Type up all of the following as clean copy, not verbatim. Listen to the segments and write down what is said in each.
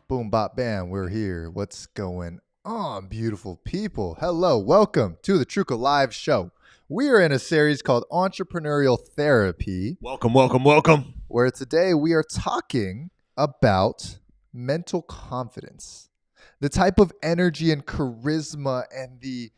Boom, bop, bam, we're here. What's going on, beautiful people? Hello, welcome to the Truca Live Show. We are in a series called Entrepreneurial Therapy, Welcome. where today we are talking about mental confidence, the type of energy and charisma and the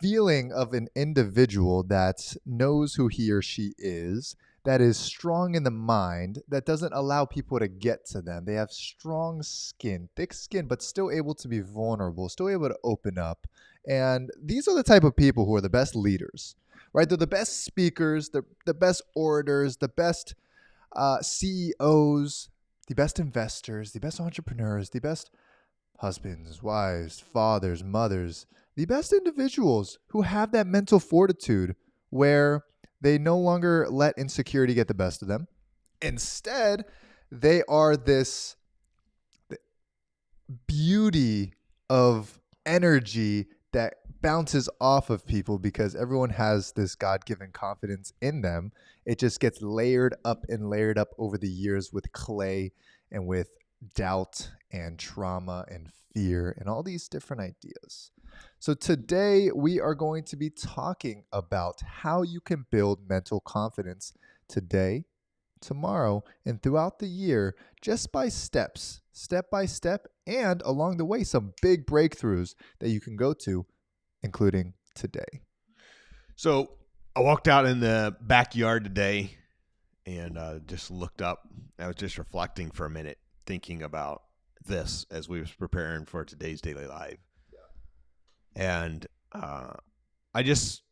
feeling of an individual that knows who he or she is, that is strong in the mind, that doesn't allow people to get to them. They have strong skin, thick skin, but still able to be vulnerable, still able to open up. And these are the type of people who are the best leaders, right? They're the best speakers, the best orators, the best CEOs, the best investors, the best entrepreneurs, the best husbands, wives, fathers, mothers, the best individuals who have that mental fortitude where they no longer let insecurity get the best of them. Instead, they are this beauty of energy that bounces off of people because everyone has this God-given confidence in them. It just gets layered up and layered up over the years with clay and with doubt and trauma and fear and all these different ideas. So today we are going to be talking about how you can build mental confidence today, tomorrow, and throughout the year, just by steps, step by step, and along the way, some big breakthroughs that you can go to, including today. So I walked out in the backyard today and just looked up. I was just reflecting for a minute, thinking about this as we was preparing for today's daily live. And I just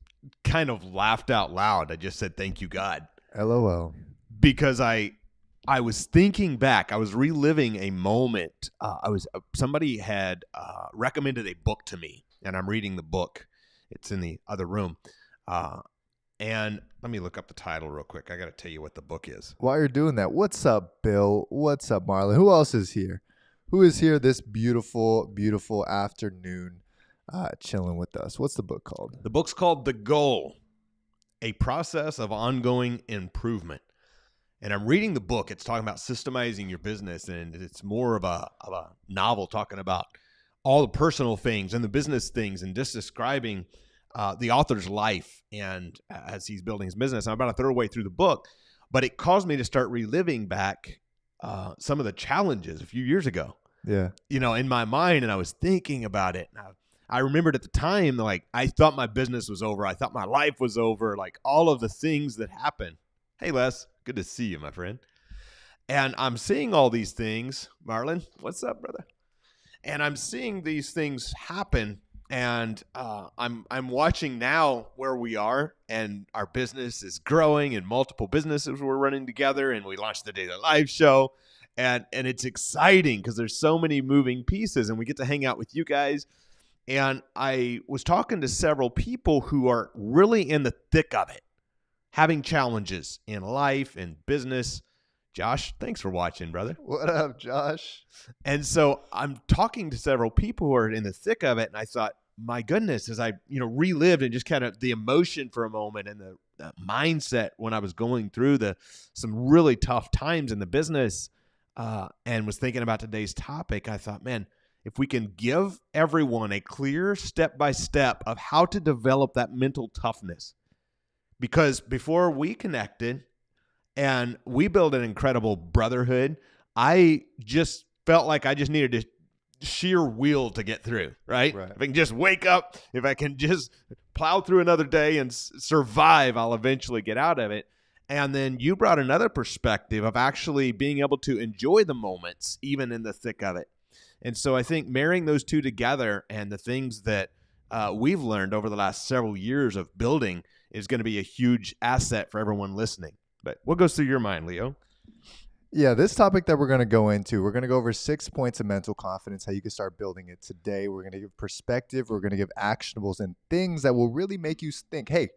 kind of laughed out loud. I just said, "Thank you, God." LOL. Because I was thinking back. I was reliving a moment. Somebody had recommended a book to me, and I'm reading the book. It's in the other room. And let me look up the title real quick. I got to tell you what the book is. While you're doing that, what's up, Bill? What's up, Marlon? Who else is here? Who is here this beautiful, beautiful afternoon chilling with us? What's the book called? The book's called The Goal, A Process of Ongoing Improvement. And I'm reading the book. It's talking about systemizing your business, and it's more of a novel talking about all the personal things and the business things and just describing the author's life and as he's building his business. I'm about a third way through the book, but it caused me to start reliving back some of the challenges a few years ago. Yeah. In my mind, and I was thinking about it. And I remembered at the time, like, I thought my business was over. I thought my life was over, like all of the things that happened. Hey, Les, good to see you, my friend. And I'm seeing all these things. Marlon, what's up, brother? And I'm seeing these things happen. And I'm watching now where we are, and our business is growing, and multiple businesses we're running together, and we launched the Daily Live Show. And it's exciting because there's so many moving pieces, and we get to hang out with you guys. And I was talking to several people who are really in the thick of it, having challenges in life and business. Josh, thanks for watching, brother. What up, Josh? And so I'm talking to several people who are in the thick of it, and I thought, my goodness, as I relived and just kind of the emotion for a moment and the mindset when I was going through some really tough times in the business. And was thinking about today's topic, I thought, man, if we can give everyone a clear step-by-step of how to develop that mental toughness. Because before we connected and we built an incredible brotherhood, I just felt like I just needed a sheer will to get through, right? If I can just wake up, if I can just plow through another day and survive, I'll eventually get out of it. And then you brought another perspective of actually being able to enjoy the moments, even in the thick of it. And so I think marrying those two together and the things that we've learned over the last several years of building is going to be a huge asset for everyone listening. But what goes through your mind, Leo? Yeah, this topic that we're going to go into, we're going to go over 6 points of mental confidence, how you can start building it today. We're going to give perspective. We're going to give actionables and things that will really make you think, hey,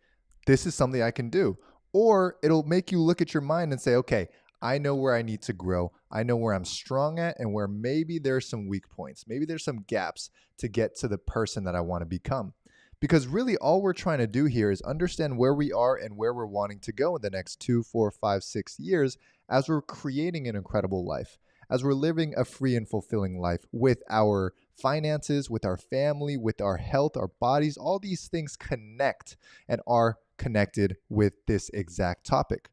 this is something I can do. Or it'll make you look at your mind and say, okay, I know where I need to grow. I know where I'm strong at and where maybe there's some weak points. Maybe there's some gaps to get to the person that I want to become. Because really all we're trying to do here is understand where we are and where we're wanting to go in the next 2, 4, 5, 6 years as we're creating an incredible life, as we're living a free and fulfilling life with our finances, with our family, with our health, our bodies. All these things connect and are connected with this exact topic.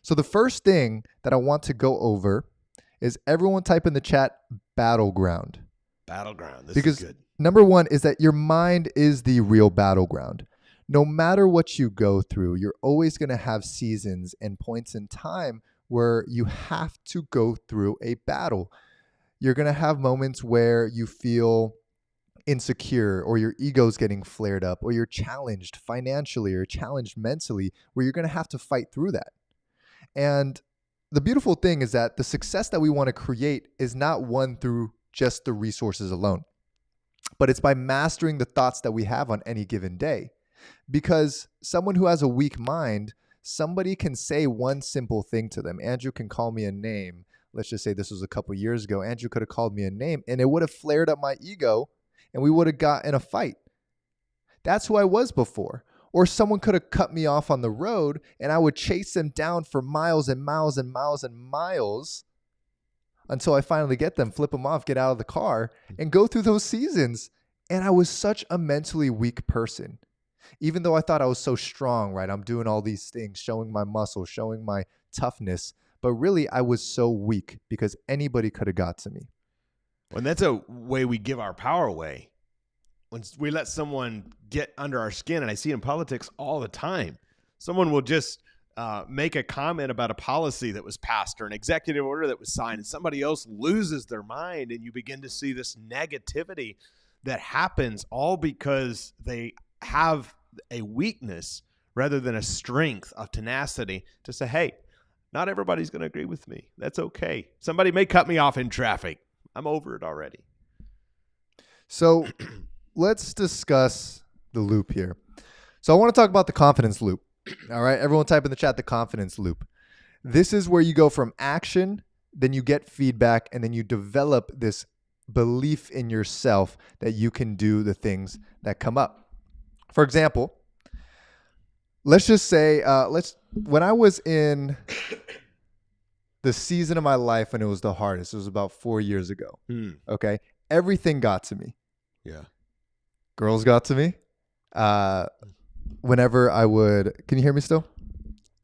So the first thing that I want to go over is everyone type in the chat battleground. Battleground. This Because is good. number one is that your mind is the real battleground. No matter what you go through, you're always going to have seasons and points in time where you have to go through a battle. You're going to have moments where you feel insecure, or your ego's getting flared up, or you're challenged financially or challenged mentally, where you're going to have to fight through that. And the beautiful thing is that the success that we want to create is not won through just the resources alone, but it's by mastering the thoughts that we have on any given day. Because someone who has a weak mind, somebody can say one simple thing to them. Andrew can call me a name. Let's just say this was a couple years ago. Andrew could have called me a name and it would have flared up my ego and we would have got in a fight. That's who I was before. Or someone could have cut me off on the road and I would chase them down for miles and miles and miles and miles until I finally get them, flip them off, get out of the car, and go through those seasons. And I was such a mentally weak person. Even though I thought I was so strong, right? I'm doing all these things, showing my muscle, showing my toughness. But really, I was so weak because anybody could have got to me. And that's a way we give our power away. When we let someone get under our skin, and I see it in politics all the time, someone will just make a comment about a policy that was passed or an executive order that was signed, and somebody else loses their mind, and you begin to see this negativity that happens all because they have a weakness rather than a strength of tenacity to say, hey, not everybody's going to agree with me. That's okay. Somebody may cut me off in traffic. I'm over it already. So let's discuss the loop here. So I want to talk about the confidence loop. All right, everyone type in the chat the confidence loop. This is where you go from action, then you get feedback, and then you develop this belief in yourself that you can do the things that come up. For example, let's just say, when I was in the season of my life when it was the hardest, it was about 4 years ago. Okay. Everything got to me. Yeah. Girls got to me. Whenever I would, can you hear me still?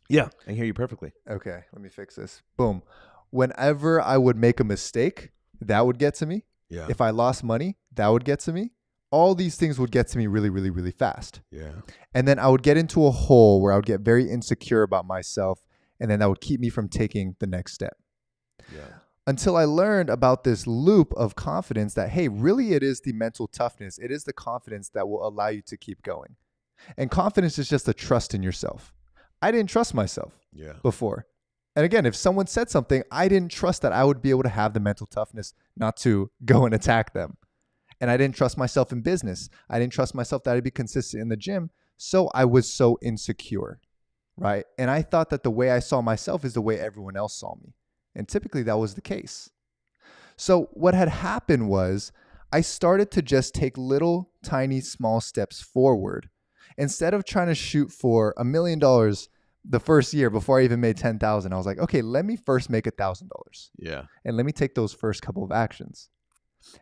Yeah. I hear you perfectly. Okay. Let me fix this. Boom. Whenever I would make a mistake, that would get to me. Yeah. If I lost money, that would get to me. All these things would get to me really, really, really fast. Yeah. And then I would get into a hole where I would get very insecure about myself. And then that would keep me from taking the next step. Yeah. Until I learned about this loop of confidence that, hey, really it is the mental toughness. It is the confidence that will allow you to keep going. And confidence is just a trust in yourself. I didn't trust myself before. And again, if someone said something, I didn't trust that I would be able to have the mental toughness not to go and attack them. And I didn't trust myself in business. I didn't trust myself that I'd be consistent in the gym. So I was so insecure, right? And I thought that the way I saw myself is the way everyone else saw me. And typically that was the case. So what had happened was I started to just take little, tiny, small steps forward. Instead of trying to shoot for $1 million the first year before I even made 10,000, I was like, okay, let me first make $1,000. Yeah. And let me take those first couple of actions.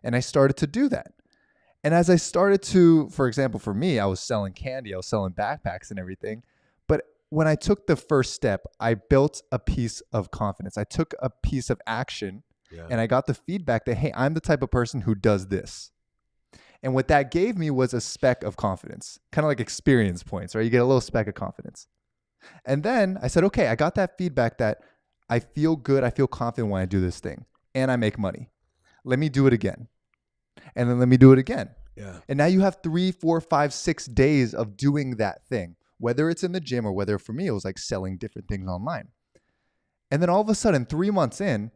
And I started to do that. And as I started to, for example, for me, I was selling candy, I was selling backpacks and everything. But when I took the first step, I built a piece of confidence. I took a piece of action and I got the feedback that, hey, I'm the type of person who does this. And what that gave me was a speck of confidence, kind of like experience points, right? You get a little speck of confidence. And then I said, okay, I got that feedback that I feel good, I feel confident when I do this thing, and I make money. Let me do it again. And then let me do it again. Yeah. And now you have 3, 4, 5, 6 days of doing that thing, whether it's in the gym or whether for me, it was like selling different things online. And then all of a sudden, 3 months in,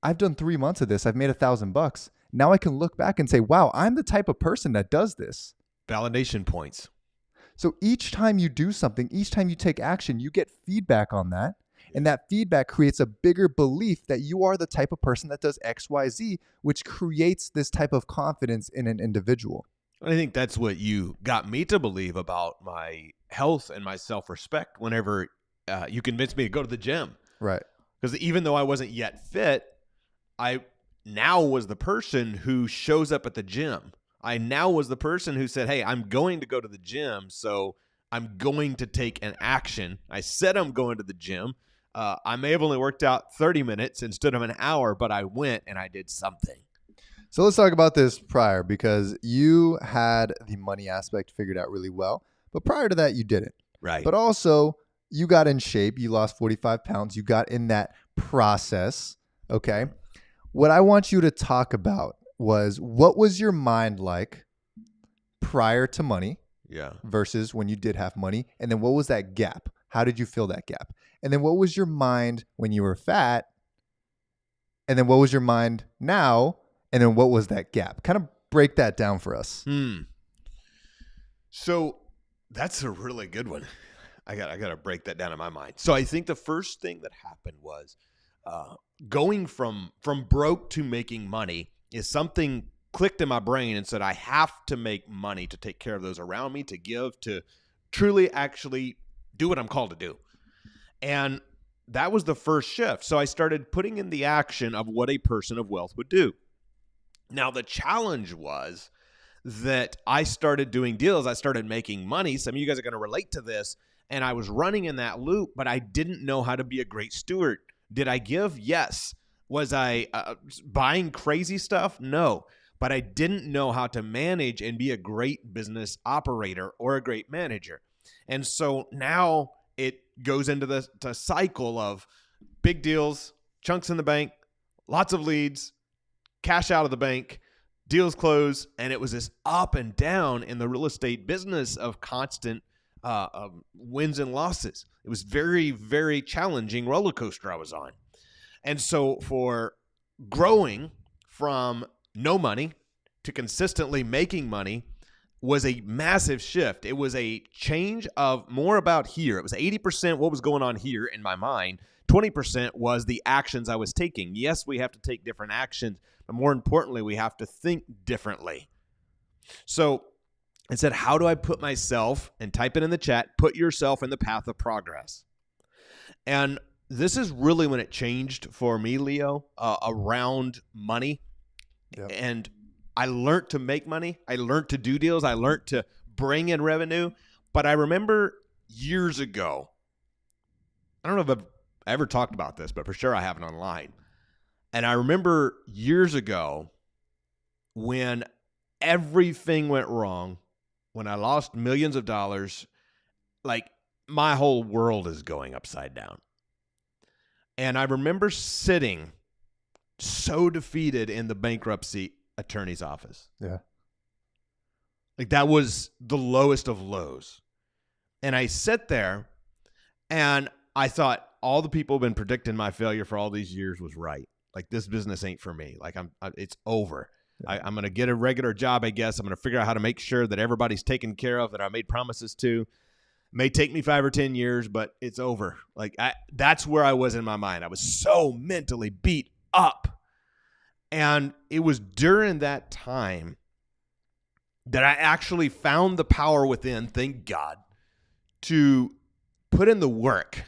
I've done 3 months of this. I've made $1,000. Now I can look back and say, wow, I'm the type of person that does this. Validation points. So each time you do something, each time you take action, you get feedback on that. And that feedback creates a bigger belief that you are the type of person that does X, Y, Z, which creates this type of confidence in an individual. I think that's what you got me to believe about my health and my self-respect whenever you convinced me to go to the gym. Right. Because even though I wasn't yet fit, I now was the person who shows up at the gym. I now was the person who said, hey, I'm going to go to the gym, so I'm going to take an action. I said I'm going to the gym. I may have only worked out 30 minutes instead of an hour, but I went and I did something. So let's talk about this prior, because you had the money aspect figured out really well. But prior to that, you didn't. Right. But also, you got in shape. You lost 45 pounds. You got in that process. Okay. What I want you to talk about was, what was your mind like prior to money versus when you did have money? And then what was that gap? How did you fill that gap? And then what was your mind when you were fat? And then what was your mind now? And then what was that gap? Kind of break that down for us. So that's a really good one. I got to break that down in my mind. So I think the first thing that happened was going from broke to making money is something clicked in my brain and said, I have to make money to take care of those around me, to give, to truly actually do what I'm called to do. And that was the first shift. So I started putting in the action of what a person of wealth would do. Now, the challenge was that I started doing deals. I started making money. Some of you guys are going to relate to this. And I was running in that loop, but I didn't know how to be a great steward. Did I give? Yes. Was I buying crazy stuff? No. But I didn't know how to manage and be a great business operator or a great manager. And so now it goes into the cycle of big deals, chunks in the bank, lots of leads, cash out of the bank, deals close. And it was this up and down in the real estate business of constant wins and losses. It was very, very challenging roller coaster I was on. And so for growing from no money to consistently making money was a massive shift. It was a change of more about here. It was 80% what was going on here in my mind. 20% was the actions I was taking. Yes, we have to take different actions, but more importantly, we have to think differently. So I said, how do I put myself, and type it in the chat, put yourself in the path of progress. And this is really when it changed for me, Leo, around money. Yep. And I learned to make money. I learned to do deals. I learned to bring in revenue. But I remember years ago, I don't know if I've ever talked about this, but for sure I haven't online. And I remember years ago when everything went wrong, when I lost millions of dollars, like my whole world is going upside down. And I remember sitting so defeated in the bankruptcy attorney's office. Yeah. Like that was the lowest of lows. And I sat there and I thought all the people who've been predicting my failure for all these years was right. Like this business ain't for me. Like it's over. Yeah. I'm going to get a regular job, I guess. I'm going to figure out how to make sure that everybody's taken care of, that I made promises to. It may take me 5 or 10 years, but it's over. Like that's where I was in my mind. I was so mentally beat up. And it was during that time that I actually found the power within, thank God, to put in the work,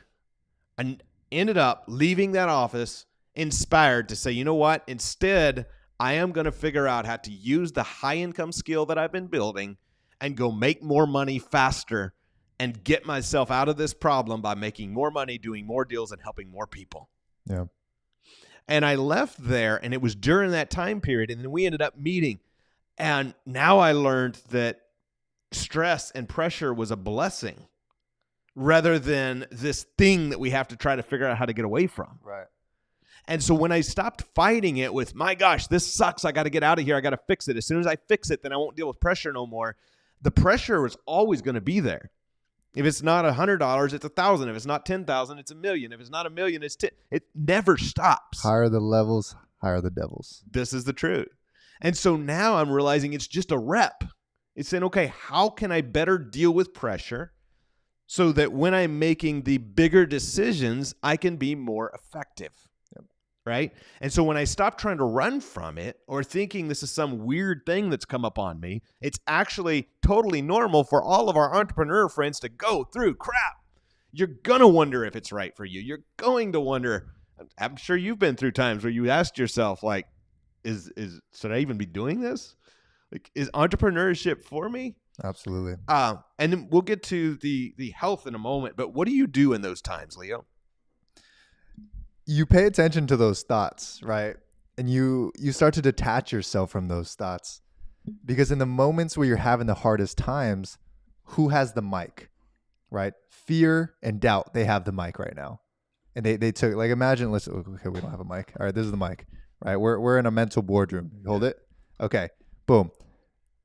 and ended up leaving that office inspired to say, you know what? Instead, I am going to figure out how to use the high income skill that I've been building and go make more money faster and get myself out of this problem by making more money, doing more deals, and helping more people. Yeah. And I left there, and it was during that time period, and then we ended up meeting. And now I learned that stress and pressure was a blessing rather than this thing that we have to try to figure out how to get away from. Right. And so when I stopped fighting it with, my gosh, this sucks, I got to get out of here, I got to fix it. As soon as I fix it, then I won't deal with pressure no more. The pressure is always going to be there. If it's not $100, it's $1,000. If it's not $10,000, it's $1 million. If it's not $1 million, it's 10. It never stops. Higher the levels, higher the devils. This is the truth. And so now I'm realizing it's just a rep. It's saying, okay, how can I better deal with pressure so that when I'm making the bigger decisions, I can be more effective? Right? And so when I stop trying to run from it or thinking this is some weird thing that's come up on me, it's actually totally normal for all of our entrepreneur friends to go through crap. You're going to wonder if it's right for you. You're going to wonder. I'm sure you've been through times where you asked yourself, like, should I even be doing this? Like, is entrepreneurship for me? Absolutely. And then we'll get to the health in a moment, but what do you do in those times, Leo? You pay attention to those thoughts, right? And you start to detach yourself from those thoughts, because in the moments where you're having the hardest times, who has the mic, right? Fear and doubt, they have the mic right now. And they took, like, imagine, listen, okay, we don't have a mic. All right, this is the mic, right? We're in a mental boardroom. Hold it. Okay, boom.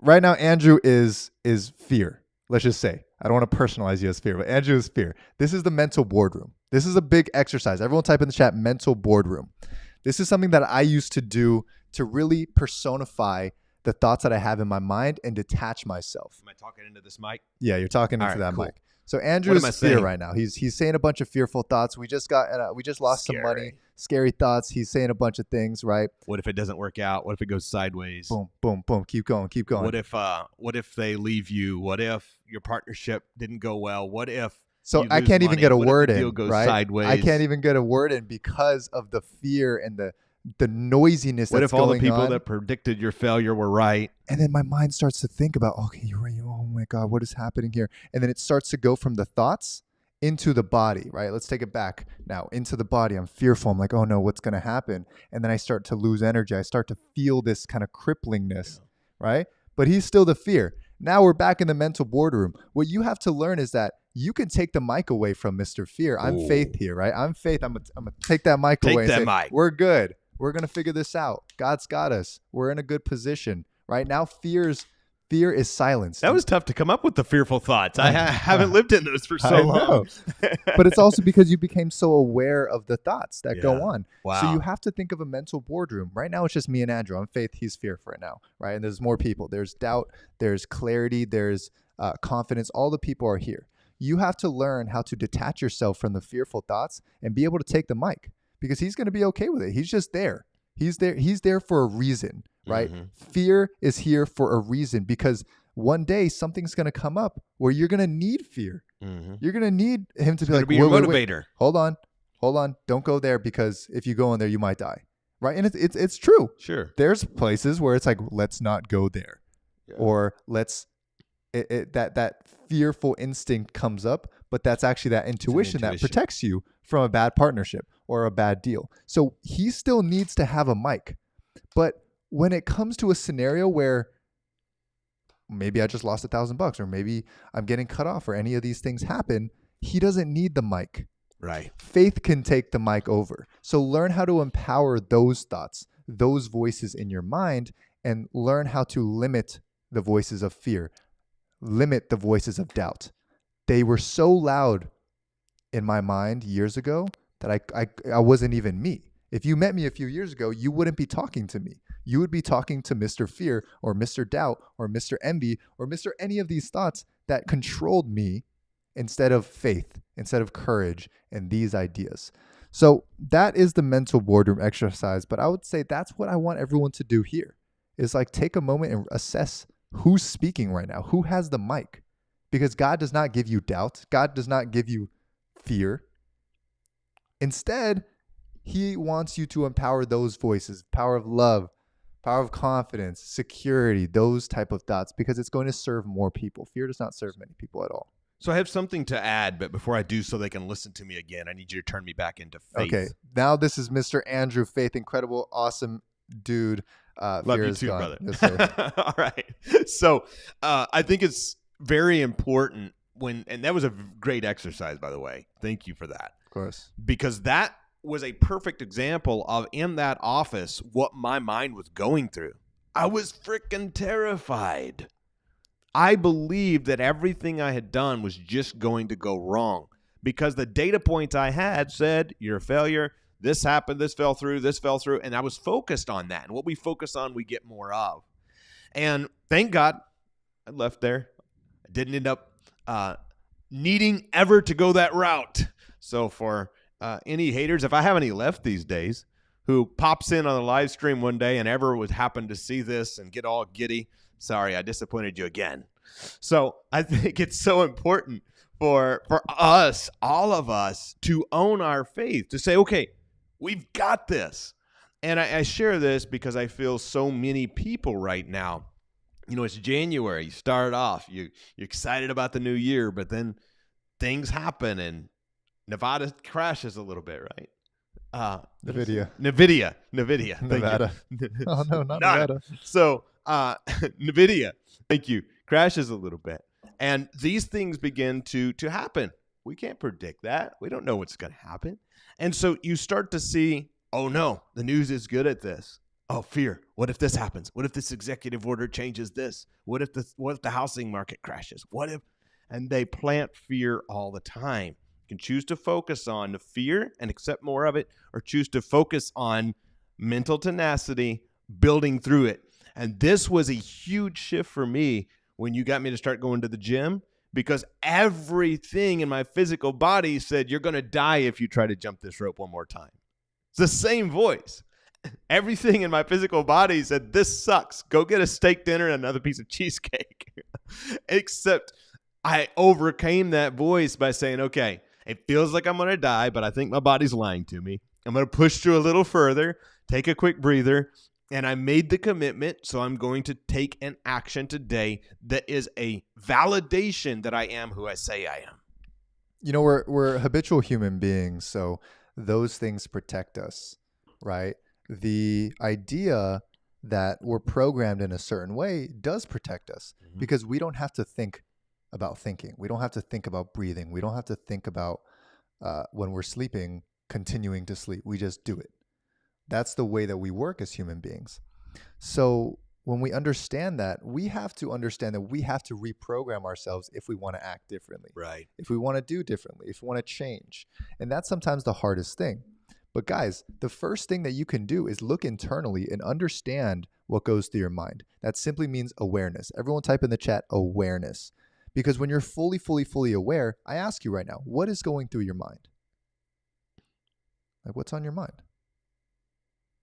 Right now, Andrew is fear. Let's just say, I don't want to personalize you as fear, but Andrew is fear. This is the mental boardroom. This is a big exercise. Everyone type in the chat, mental boardroom. This is something that I used to do to really personify the thoughts that I have in my mind and detach myself. Am I talking into this mic? Yeah, you're talking into that cool. mic. So Andrew is fear right now. He's saying a bunch of fearful thoughts. We just lost some money. Scary thoughts. He's saying a bunch of things, right? What if it doesn't work out? What if it goes sideways? Boom, boom, boom. Keep going, keep going. What if they leave you? What if your partnership didn't go well? What if I can't even get a word in, right? Sideways? I can't even get a word in because of the fear and the noisiness. What that's if all the going people on? that predicted your failure were right? And then my mind starts to think about, okay, you're right. Oh my God, what is happening here? And then it starts to go from the thoughts into the body, right? Let's take it back now into the body. I'm fearful. I'm like, oh no, what's going to happen? And then I start to lose energy. I start to feel this kind of cripplingness, right? But he's still the fear. Now we're back in the mental boardroom. What you have to learn is that you can take the mic away from Mr. Fear. I'm Faith here, right? I'm Faith. I'm gonna take that mic away. Take that mic. We're good. We're going to figure this out. God's got us. We're in a good position. Right now, fear is silenced. That was tough to come up with the fearful thoughts. I haven't lived in those for so long. But it's also because you became so aware of the thoughts that go on. Wow. So you have to think of a mental boardroom. Right now, it's just me and Andrew. I'm Faith. He's Fear for right now. Right? And there's more people. There's doubt. There's clarity. There's confidence. All the people are here. You have to learn how to detach yourself from the fearful thoughts and be able to take the mic. Because he's going to be okay with it. He's just there. He's there for a reason, right? Mm-hmm. Fear is here for a reason, because one day something's going to come up where you're going to need fear. Mm-hmm. You're going to need him to be your motivator. Hold on. Don't go there, because if you go in there, you might die, right? And it's true. Sure. There's places where it's like, let's not go there, or that fearful instinct comes up, but that's actually that intuition that protects you from a bad partnership or a bad deal. So he still needs to have a mic. But when it comes to a scenario where maybe I just lost $1,000, or maybe I'm getting cut off, or any of these things happen, he doesn't need the mic. Right. Faith can take the mic over. So learn how to empower those thoughts, those voices in your mind, and learn how to limit the voices of fear, limit the voices of doubt. They were so loud in my mind years ago that I wasn't even me. If you met me a few years ago, you wouldn't be talking to me. You would be talking to Mr. Fear, or Mr. Doubt, or Mr. Envy, or Mr. any of these thoughts that controlled me, instead of faith, instead of courage, and these ideas. So that is the mental boardroom exercise. But I would say that's what I want everyone to do here, is like take a moment and assess who's speaking right now, who has the mic. Because God does not give you doubt. God does not give you fear. Instead, he wants you to empower those voices, power of love, power of confidence, security, those type of thoughts, because it's going to serve more people. Fear does not serve many people at all. So I have something to add, but before I do so they can listen to me again, I need you to turn me back into Faith. Okay. Now this is Mr. Andrew Faith, incredible, awesome dude. Love you too, brother. Yes, sir. All right. So I think it's very important and that was a great exercise, by the way. Thank you for that. Of course. Because that was a perfect example of, in that office, what my mind was going through. I was freaking terrified. I believed that everything I had done was just going to go wrong, because the data points I had said, you're a failure, this happened, this fell through, and I was focused on that. And what we focus on, we get more of. And thank God I left there. I didn't end up needing ever to go that route. So for any haters, if I have any left these days, who pops in on the live stream one day and ever would happen to see this and get all giddy, sorry, I disappointed you again. So I think it's so important for us, all of us, to own our faith, to say, okay, we've got this. And I share this because I feel so many people right now, it's January. You start off, you're excited about the new year, but then things happen and Nevada crashes a little bit, right? NVIDIA. NVIDIA. Nevada. Thank you. Oh, no, not Nada. Nevada. So, NVIDIA, thank you, crashes a little bit. And these things begin to happen. We can't predict that. We don't know what's going to happen. And so you start to see, oh no, the news is good at this. Oh, fear. What if this happens? What if this executive order changes this? What if the housing market crashes? And they plant fear all the time. You can choose to focus on the fear and accept more of it, or choose to focus on mental tenacity, building through it. And this was a huge shift for me when you got me to start going to the gym, because everything in my physical body said, you're going to die if you try to jump this rope one more time. It's the same voice. Everything in my physical body said, this sucks. Go get a steak dinner and another piece of cheesecake. Except I overcame that voice by saying, okay, it feels like I'm going to die, but I think my body's lying to me. I'm going to push through a little further, take a quick breather, and I made the commitment, so I'm going to take an action today that is a validation that I am who I say I am. We're habitual human beings, so those things protect us, right? The idea that we're programmed in a certain way does protect us, because we don't have to think about thinking. We don't have to think about breathing. We don't have to think about when we're sleeping, continuing to sleep. We just do it. That's the way that we work as human beings. So when we understand that, we have to understand that we have to reprogram ourselves if we want to act differently. Right. If we want to do differently, if we want to change. And that's sometimes the hardest thing. But guys, the first thing that you can do is look internally and understand what goes through your mind. That simply means awareness. Everyone type in the chat, awareness. Because when you're fully aware, I ask you right now, what is going through your mind? Like, what's on your mind?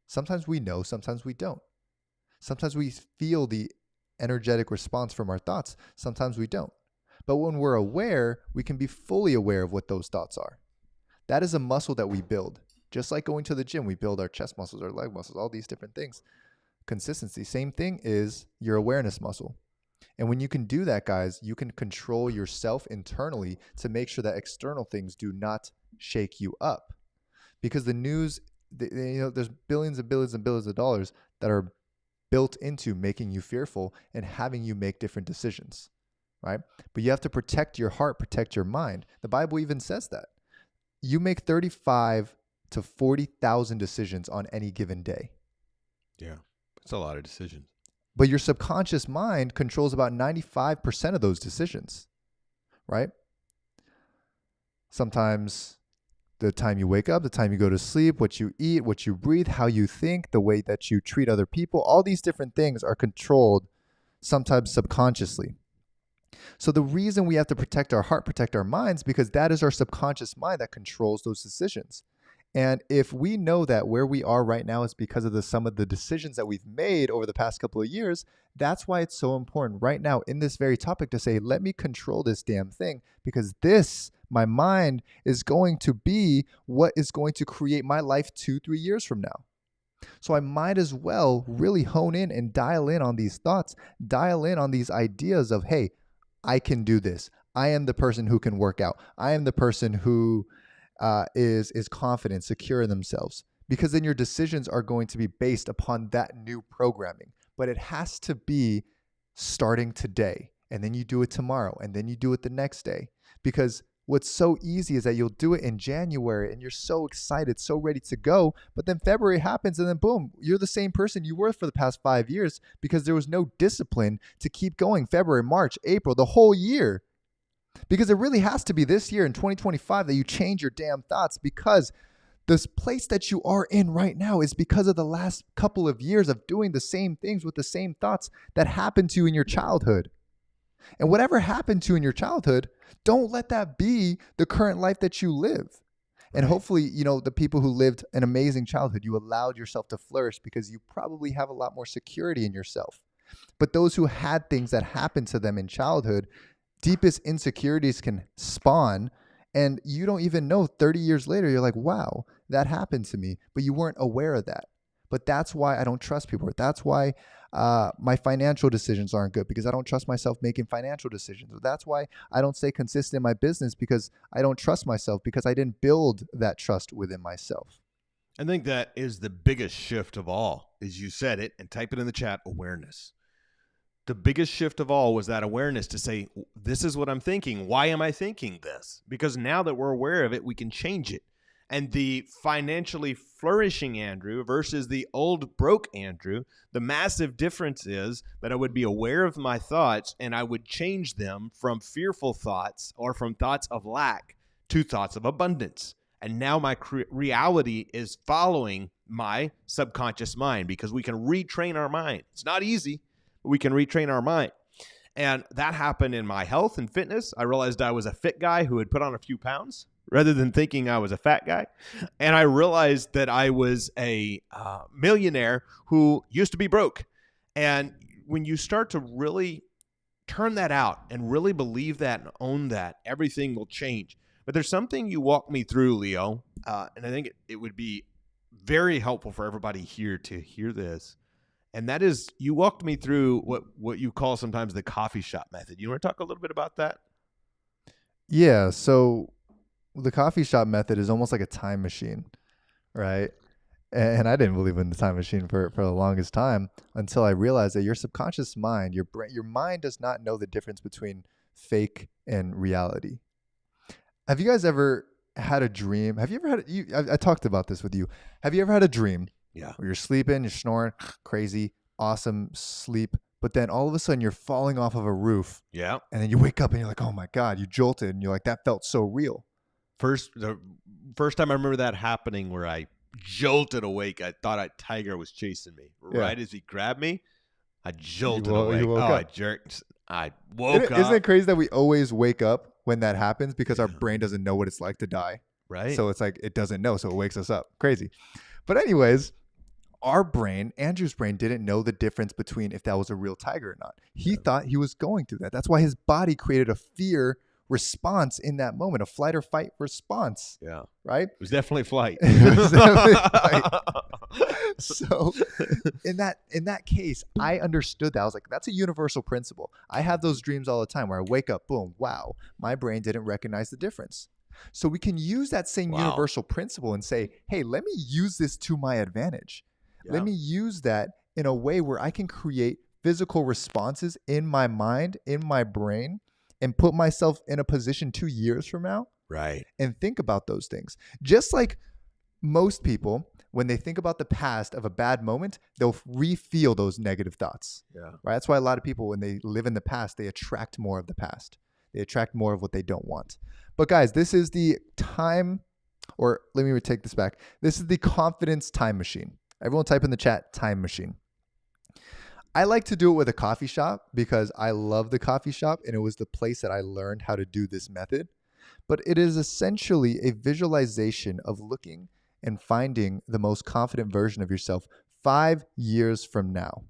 Sometimes we know, sometimes we don't. Sometimes we feel the energetic response from our thoughts. Sometimes we don't. But when we're aware, we can be fully aware of what those thoughts are. That is a muscle that we build. Just like going to the gym, we build our chest muscles, our leg muscles, all these different things. Consistency, same thing is your awareness muscle. And when you can do that, guys, you can control yourself internally to make sure that external things do not shake you up. Because the news, there's billions and billions and billions of dollars that are built into making you fearful and having you make different decisions, right? But you have to protect your heart, protect your mind. The Bible even says that. You make 35 to 40,000 decisions on any given day. Yeah, that's a lot of decisions. But your subconscious mind controls about 95% of those decisions, right? Sometimes the time you wake up, the time you go to sleep, what you eat, what you breathe, how you think, the way that you treat other people, all these different things are controlled sometimes subconsciously. So the reason we have to protect our heart, protect our minds, because that is our subconscious mind that controls those decisions. And if we know that where we are right now is because of some of the decisions that we've made over the past couple of years, that's why it's so important right now in this very topic to say, let me control this damn thing, because this, my mind, is going to be what is going to create my life 2-3 years from now. So I might as well really hone in and dial in on these thoughts, dial in on these ideas of, hey, I can do this. I am the person who can work out. I am the person who is confident, secure in themselves, because then your decisions are going to be based upon that new programming. But it has to be starting today, and then you do it tomorrow, and then you do it the next day. Because what's so easy is that you'll do it in January and you're so excited, so ready to go, but then February happens and then boom, you're the same person you were for the past 5 years because there was no discipline to keep going February, March, April, the whole year. Because it really has to be this year in 2025 that you change your damn thoughts, because this place that you are in right now is because of the last couple of years of doing the same things with the same thoughts that happened to you in your childhood. And whatever happened to you in your childhood, don't let that be the current life that you live. And hopefully, the people who lived an amazing childhood, you allowed yourself to flourish because you probably have a lot more security in yourself. But those who had things that happened to them in childhood, deepest insecurities can spawn, and you don't even know 30 years later, you're like, wow, that happened to me, but you weren't aware of that. But that's why I don't trust people. That's why my financial decisions aren't good, because I don't trust myself making financial decisions. Or that's why I don't stay consistent in my business, because I don't trust myself, because I didn't build that trust within myself. I think that is the biggest shift of all, is you said it, and type it in the chat, awareness. The biggest shift of all was that awareness to say, this is what I'm thinking. Why am I thinking this? Because now that we're aware of it, we can change it. And the financially flourishing Andrew versus the old broke Andrew, the massive difference is that I would be aware of my thoughts and I would change them from fearful thoughts or from thoughts of lack to thoughts of abundance. And now my reality is following my subconscious mind, because we can retrain our mind. It's not easy, but we can retrain our mind. And that happened in my health and fitness. I realized I was a fit guy who had put on a few pounds rather than thinking I was a fat guy. And I realized that I was a millionaire who used to be broke. And when you start to really turn that out and really believe that and own that, everything will change. But there's something you walked me through, Leo, and I think it would be very helpful for everybody here to hear this. And that is, you walked me through what you call sometimes the coffee shop method. You want to talk a little bit about that? Yeah. So the coffee shop method is almost like a time machine, right? And I didn't believe in the time machine for the longest time, until I realized that your subconscious mind, your brain, your mind does not know the difference between fake and reality. Have you guys ever had a dream? Have you ever had, I talked about this with you. Have you ever had a dream Yeah. where you're sleeping, you're snoring, crazy, awesome sleep, but then all of a sudden you're falling off of a roof, Yeah. and then you wake up and you're like, oh my God, you jolted, and you're like, that felt so real. The first time I remember that happening, where I jolted awake, I thought a tiger was chasing me. Yeah. Right as he grabbed me, I jolted You awake. woke I up. jerked. I woke up. Isn't it crazy that we always wake up when that happens, because our brain doesn't know what it's like to die? Right. So it's like it doesn't know, so it wakes us up. Crazy. But anyways, our brain, Andrew's brain, didn't know the difference between if that was a real tiger or not. He thought he was going through that. That's why his body created a fear response in that moment, a flight or fight response. Yeah. Right? It was definitely flight. It was definitely flight. So in that case, I understood that. I was like, that's a universal principle. I have those dreams all the time where I wake up, boom, wow, my brain didn't recognize the difference. So we can use that same universal principle and say, hey, let me use this to my advantage. Yeah. Let me use that in a way where I can create physical responses in my mind, in my brain, and put myself in a position 2 years from now. Right. And think about those things. Just like most people, when they think about the past of a bad moment, they'll re-feel those negative thoughts. Yeah. Right. That's why a lot of people, when they live in the past, they attract more of the past. They attract more of what they don't want. But guys, this is the time, or let me take this back. This is the confidence time machine. Everyone type in the chat, time machine. I like to do it with a coffee shop because I love the coffee shop, and it was the place that I learned how to do this method. But it is essentially a visualization of looking and finding the most confident version of yourself 5 years from now.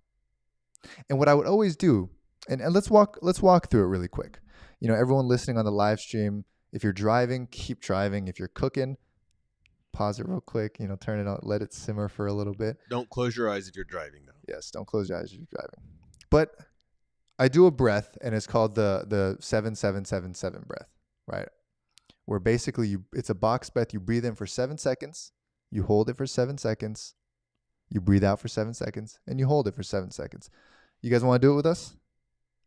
And what I would always do, and let's walk through it really quick. You know, everyone listening on the live stream, if you're driving, keep driving. If you're cooking, pause it real quick, you know, turn it on, let it simmer for a little bit. Don't close your eyes if you're driving, though. Yes, don't close your eyes if you're driving. But I do a breath, and it's called the 7-7-7-7 breath, right? Where basically it's a box breath. You breathe in for 7 seconds, you hold it for 7 seconds, you breathe out for 7 seconds, and you hold it for 7 seconds. You guys want to do it with us?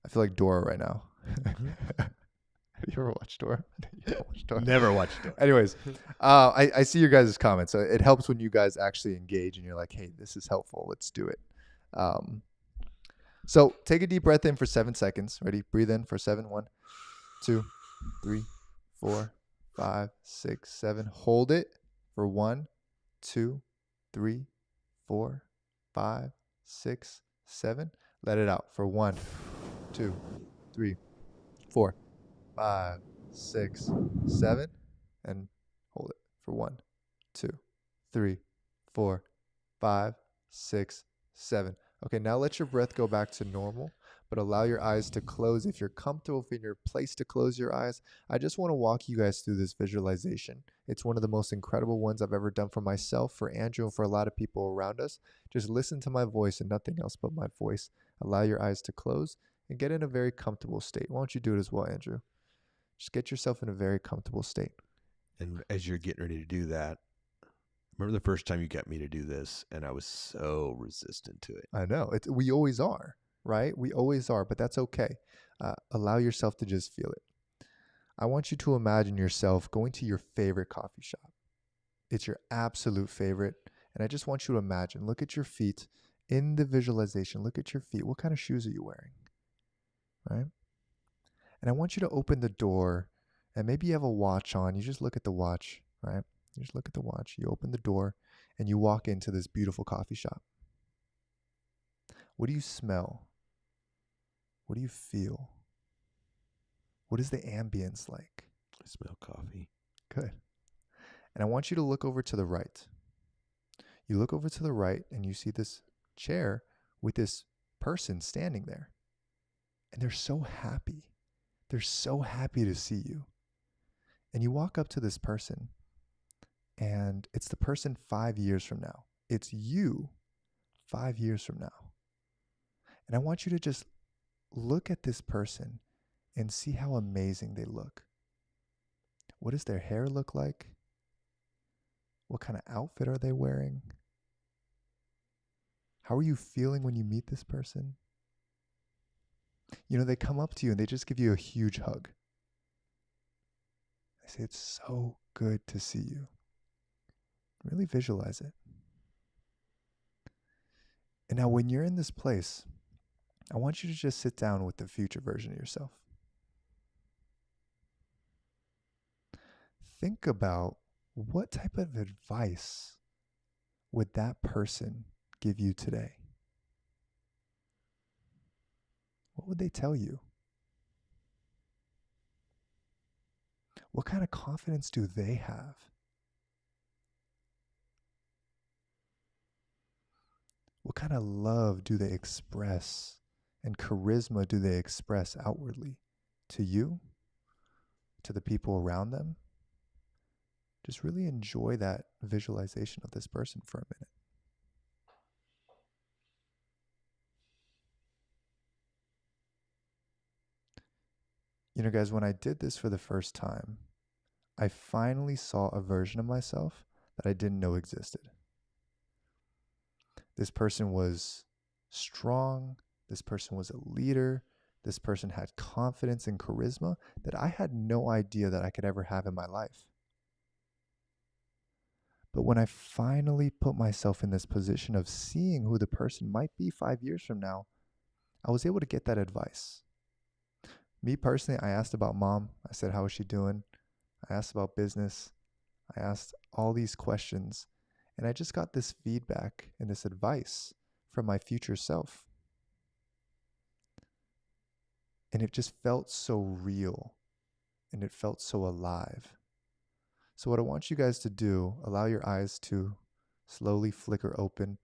I feel like Dora right now. Have you ever watched Dora? Never watched it. Anyways, I see your guys' comments. So it helps when you guys actually engage and you're like, hey, this is helpful. Let's do it. So take a deep breath in for 7 seconds. Ready? Breathe in for 7. 1, 2, 3, 4, 5, 6, 7. Hold it for 1, 2, 3, 4, 5, 6, 7. Let it out for 1, 2, 3, 4, 5, 6, 7, and hold it for 1, 2, 3, 4, 5, 6, 7. Okay, now let your breath go back to normal, but allow your eyes to close. If you're comfortable in your place to close your eyes, I just want to walk you guys through this visualization. It's one of the most incredible ones I've ever done for myself, for Andrew, and for a lot of people around us. Just listen to my voice and nothing else but my voice. Allow your eyes to close and get in a very comfortable state. Why don't you do it as well, Andrew? Just get yourself in a very comfortable state. And as you're getting ready to do that, remember the first time you got me to do this, and I was so resistant to it. I know. We always are, right? We always are, but that's okay. Allow yourself to just feel it. I want you to imagine yourself going to your favorite coffee shop. It's your absolute favorite. And I just want you to imagine, look at your feet in the visualization. Look at your feet. What kind of shoes are you wearing? Right? And I want you to open the door, and maybe you have a watch on. You just look at the watch, right? You just look at the watch. You open the door and you walk into this beautiful coffee shop. What do you smell? What do you feel? What is the ambience like? I smell coffee. Good. And I want you to look over to the right. You look over to the right and you see this chair with this person standing there. And they're so happy. They're so happy to see you. And you walk up to this person, and it's the person 5 years from now. It's you 5 years from now. And I want you to just look at this person and see how amazing they look. What does their hair look like? What kind of outfit are they wearing? How are you feeling when you meet this person? You know, they come up to you and they just give you a huge hug. They say, it's so good to see you. Really visualize it. And now when you're in this place, I want you to just sit down with the future version of yourself. Think about what type of advice would that person give you today? What would they tell you? What kind of confidence do they have? What kind of love do they express and charisma do they express outwardly to you, to the people around them? Just really enjoy that visualization of this person for a minute. You know, guys, when I did this for the first time, I finally saw a version of myself that I didn't know existed. This person was strong. This person was a leader. This person had confidence and charisma that I had no idea that I could ever have in my life. But when I finally put myself in this position of seeing who the person might be 5 years from now, I was able to get that advice. Me personally, I asked about mom. I said, how is she doing? I asked about business. I asked all these questions. And I just got this feedback and this advice from my future self. And it just felt so real. And it felt so alive. So what I want you guys to do, allow your eyes to slowly flicker open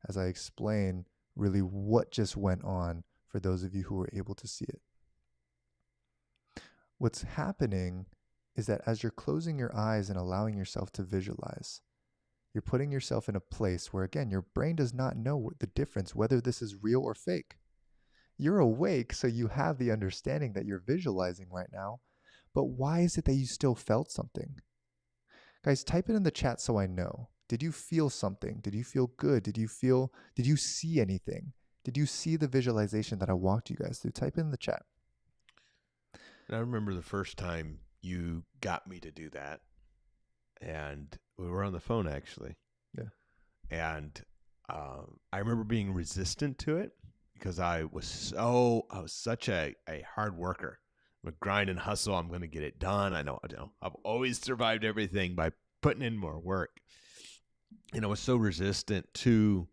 as I explain really what just went on for those of you who were able to see it. What's happening is that as you're closing your eyes and allowing yourself to visualize, you're putting yourself in a place where, again, your brain does not know the difference, whether this is real or fake. You're awake, so you have the understanding that you're visualizing right now. But why is it that you still felt something? Guys, type it in the chat so I know. Did you feel something? Did you feel good? Did you see anything? Did you see the visualization that I walked you guys through? Type it in the chat. And I remember the first time you got me to do that, and we were on the phone actually. Yeah. And I remember being resistant to it because I was such a hard worker. With grind and hustle, I'm going to get it done. I know. I've always survived everything by putting in more work. And I was so resistant to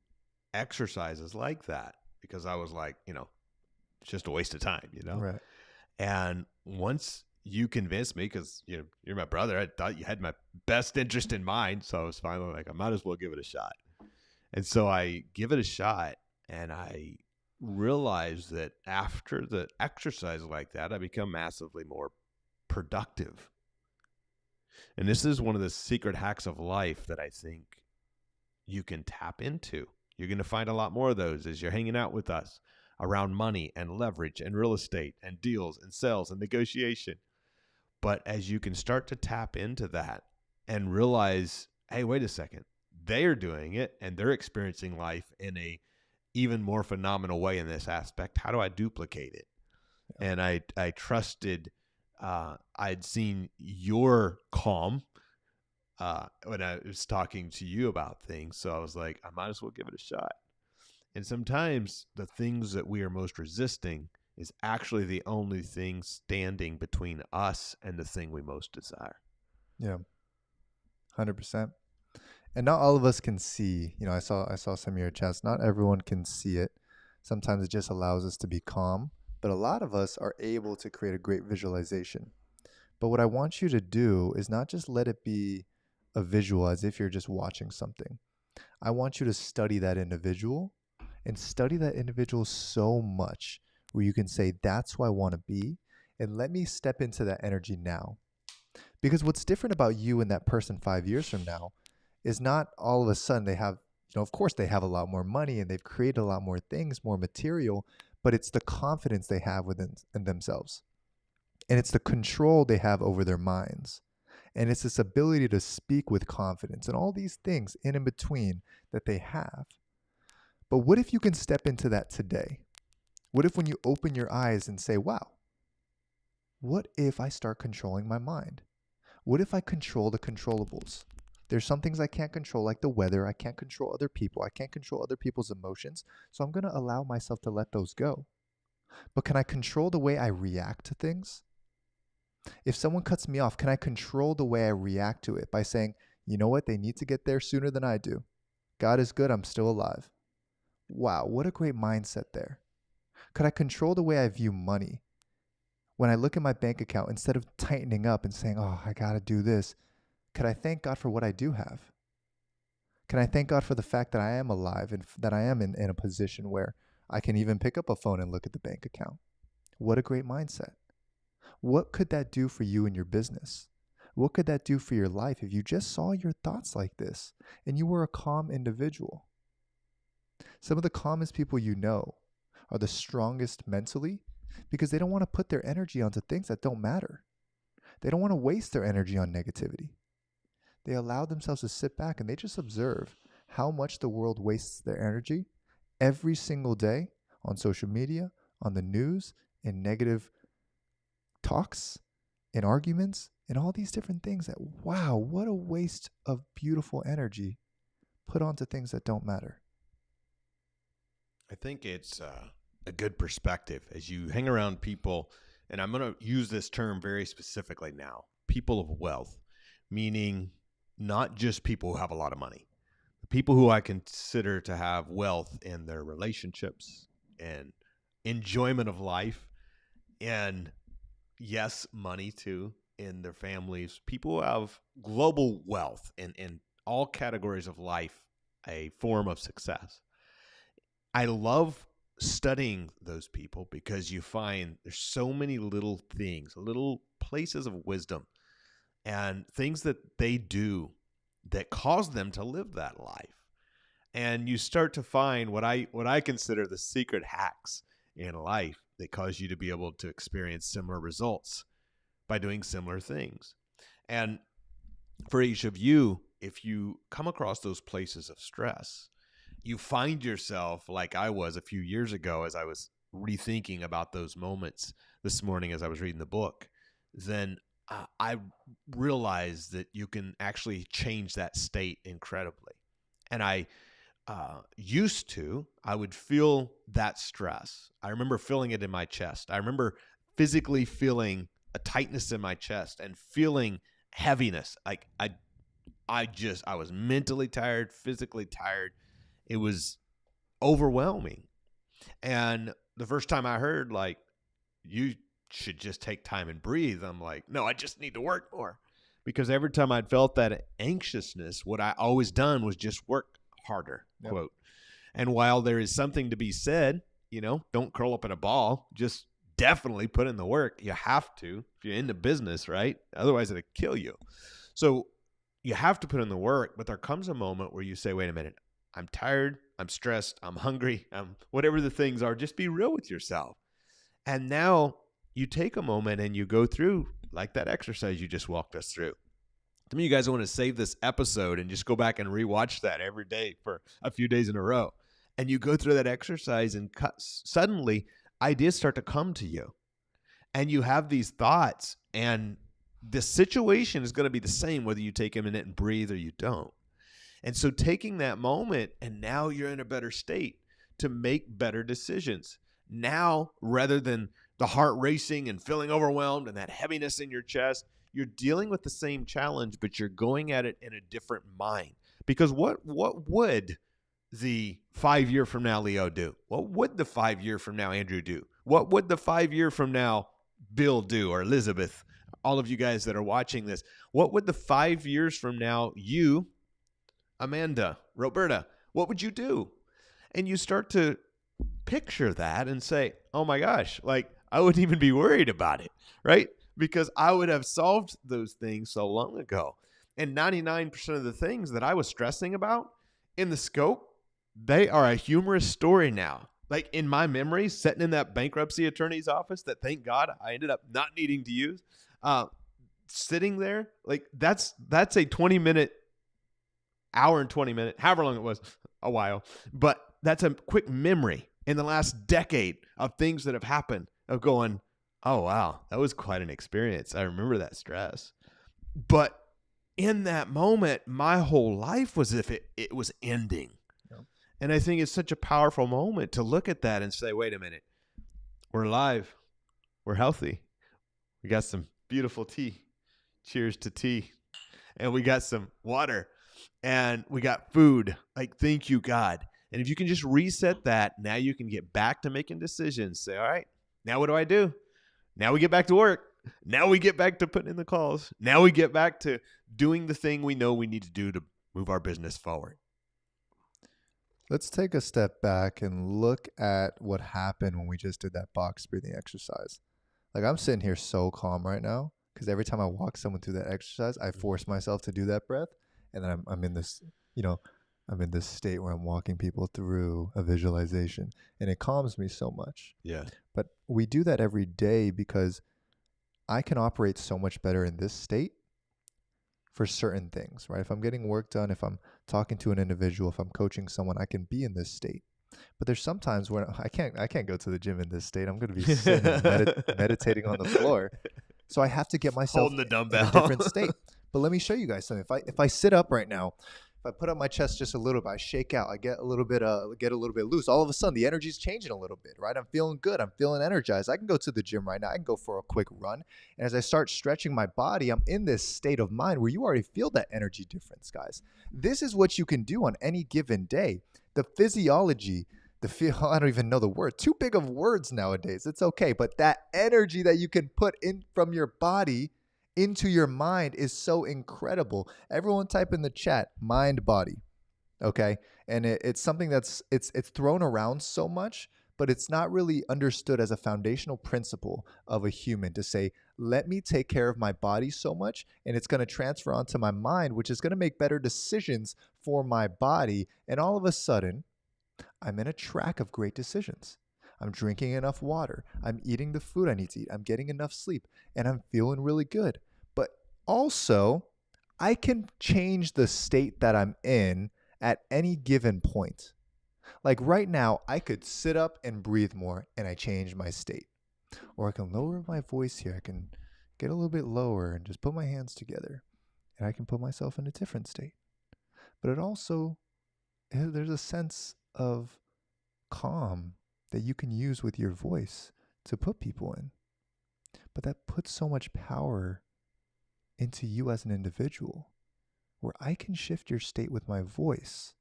exercises like that because I was like, it's just a waste of time, Right. And once you convinced me, because you're my brother, I thought you had my best interest in mind. So I was finally like, I might as well give it a shot. And so I give it a shot, and I realized that after the exercise like that, I become massively more productive. And this is one of the secret hacks of life that I think you can tap into. You're going to find a lot more of those as you're hanging out with us around money and leverage and real estate and deals and sales and negotiation. But as you can start to tap into that and realize, hey, wait a second, they are doing it and they're experiencing life in a even more phenomenal way in this aspect. How do I duplicate it? Yeah. And I trusted, I'd seen your calm when I was talking to you about things. So I was like, I might as well give it a shot. And sometimes the things that we are most resisting is actually the only thing standing between us and the thing we most desire. Yeah. 100%. And not all of us can see, I saw some of your chats. Not everyone can see it. Sometimes it just allows us to be calm, but a lot of us are able to create a great visualization. But what I want you to do is not just let it be a visual as if you're just watching something. I want you to study that individual and study that individual so much where you can say, that's who I want to be. And let me step into that energy now. Because what's different about you and that person 5 years from now is not all of a sudden they have, of course they have a lot more money and they've created a lot more things, more material, but it's the confidence they have within in themselves. And it's the control they have over their minds. And it's this ability to speak with confidence and all these things in between that they have. But what if you can step into that today? What if when you open your eyes and say, wow, what if I start controlling my mind? What if I control the controllables? There's some things I can't control, like the weather. I can't control other people. I can't control other people's emotions. So I'm going to allow myself to let those go. But can I control the way I react to things? If someone cuts me off, can I control the way I react to it by saying, you know what, they need to get there sooner than I do. God is good, I'm still alive. Wow, what a great mindset there. Could I control the way I view money? When I look at my bank account, instead of tightening up and saying, oh, I got to do this, could I thank God for what I do have? Can I thank God for the fact that I am alive and that I am in a position where I can even pick up a phone and look at the bank account? What a great mindset. What could that do for you in your business? What could that do for your life if you just saw your thoughts like this and you were a calm individual? Some of the calmest people you know are the strongest mentally because they don't want to put their energy onto things that don't matter. They don't want to waste their energy on negativity. They allow themselves to sit back and they just observe how much the world wastes their energy every single day on social media, on the news, in negative talks, in arguments, and all these different things that, wow, what a waste of beautiful energy put onto things that don't matter. I think it's a good perspective as you hang around people, and I'm going to use this term very specifically now, people of wealth, meaning not just people who have a lot of money, people who I consider to have wealth in their relationships and enjoyment of life, and yes, money too, in their families. People who have global wealth in all categories of life, a form of success. I love studying those people because you find there's so many little things, little places of wisdom and things that they do that cause them to live that life. And you start to find what I consider the secret hacks in life that cause you to be able to experience similar results by doing similar things. And for each of you, if you come across those places of stress, you find yourself like I was a few years ago as I was rethinking about those moments this morning as I was reading the book, then I realized that you can actually change that state incredibly. And I I would feel that stress. I remember feeling it in my chest. I remember physically feeling a tightness in my chest and feeling heaviness. Like I was mentally tired, physically tired. It was overwhelming. And the first time I heard, like, you should just take time and breathe, I'm like, no, I just need to work more. Because every time I'd felt that anxiousness, what I always done was just work harder, Yep. quote. And while there is something to be said don't curl up in a ball. Just definitely put in the work. You have to if you're into business, right? Otherwise, it'll kill you. So you have to put in the work, but there comes a moment where you say, wait a minute, I'm tired, I'm stressed, I'm hungry, whatever the things are, just be real with yourself. And now you take a moment and you go through like that exercise you just walked us through. Some of you guys want to save this episode and just go back and rewatch that every day for a few days in a row. And you go through that exercise and suddenly ideas start to come to you. And you have these thoughts, and the situation is going to be the same whether you take a minute and breathe or you don't. And so taking that moment, and now you're in a better state to make better decisions. Now, rather than the heart racing and feeling overwhelmed and that heaviness in your chest, you're dealing with the same challenge, but you're going at it in a different mind. Because what would the 5 year from now Leo do? What would the 5 year from now Andrew do? What would the 5 year from now Bill do, or Elizabeth? All of you guys that are watching this, what would the 5 years from now you, Amanda, Roberta, what would you do? And you start to picture that and say, oh my gosh, like I wouldn't even be worried about it, right? Because I would have solved those things so long ago. And 99% of the things that I was stressing about in the scope, they are a humorous story now. Like in my memory, sitting in that bankruptcy attorney's office that thank God I ended up not needing to use, sitting there, like that's a 20-minute, hour and 20 minute, however long it was, a while. But that's a quick memory in the last decade of things that have happened of going, oh, wow, that was quite an experience. I remember that stress. But in that moment, my whole life was as if it was ending. Yep. And I think it's such a powerful moment to look at that and say, wait a minute, we're alive. We're healthy. We got some beautiful tea. Cheers to tea. And we got some water. And we got food. Like, thank you, God. And if you can just reset that, now you can get back to making decisions. Say, all right, now what do? Now we get back to work. Now we get back to putting in the calls. Now we get back to doing the thing we know we need to do to move our business forward. Let's take a step back and look at what happened when we just did that box breathing exercise. Like, I'm sitting here so calm right now because every time I walk someone through that exercise, I force myself to do that breath. And then I'm in this, I'm in this state where I'm walking people through a visualization, and it calms me so much. Yeah. But we do that every day because I can operate so much better in this state for certain things, right? If I'm getting work done, if I'm talking to an individual, if I'm coaching someone, I can be in this state. But there's sometimes where I can't go to the gym in this state. I'm going to be sitting and meditating on the floor. So I have to get myself holding the dumbbell in a different state. But let me show you guys something. If I sit up right now, if I put up my chest just a little bit, I shake out, I get a little bit loose. All of a sudden, the energy's changing a little bit, right? I'm feeling good. I'm feeling energized. I can go to the gym right now. I can go for a quick run. And as I start stretching my body, I'm in this state of mind where you already feel that energy difference, guys. This is what you can do on any given day. The physiology, I don't even know the word. Too big of words nowadays. It's okay. But that energy that you can put in from your body into your mind is so incredible. Everyone type in the chat, mind, body. Okay. And it's something that's it's thrown around so much, but it's not really understood as a foundational principle of a human to say, let me take care of my body so much, and it's going to transfer onto my mind, which is going to make better decisions for my body. And all of a sudden, I'm in a track of great decisions. I'm drinking enough water. I'm eating the food I need to eat. I'm getting enough sleep, and I'm feeling really good. But also, I can change the state that I'm in at any given point. Like right now, I could sit up and breathe more, and I change my state. Or I can lower my voice here. I can get a little bit lower and just put my hands together, and I can put myself in a different state. But it also, there's a sense of calm that you can use with your voice to put people in. But that puts so much power into you as an individual, where I can shift your state with my voice,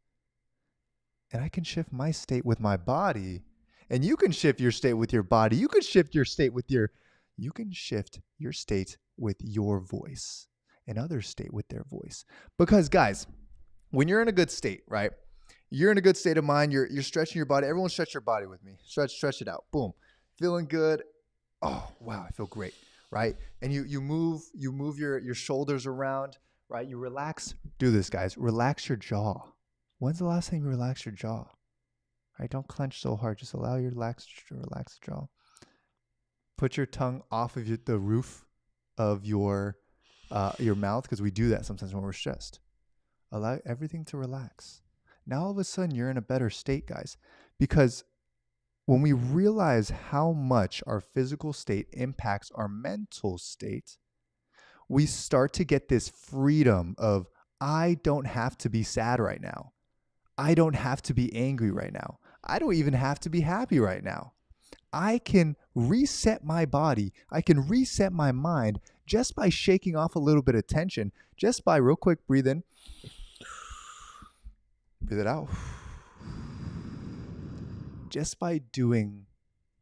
and I can shift my state with my body, and you can shift your state with your body. You can shift your state with your voice, and others' state with their voice. Because guys, when you're in a good state, right, You're in a good state of mind. You're stretching your body. Everyone stretch your body with me. Stretch it out. Boom. Feeling good. Oh, wow, I feel great. Right? And you move your shoulders around, right? You relax. Do this, guys. Relax your jaw. When's the last time you relaxed your jaw? Right? Don't clench so hard. Just allow your relax the jaw. Put your tongue off of the roof of your mouth, because we do that sometimes when we're stressed. Allow everything to relax. Now all of a sudden you're in a better state, guys, because when we realize how much our physical state impacts our mental state, we start to get this freedom of, I don't have to be sad right now. I don't have to be angry right now. I don't even have to be happy right now. I can reset my body. I can reset my mind just by shaking off a little bit of tension, just by real quick, breathe in, breathe it out. Just by doing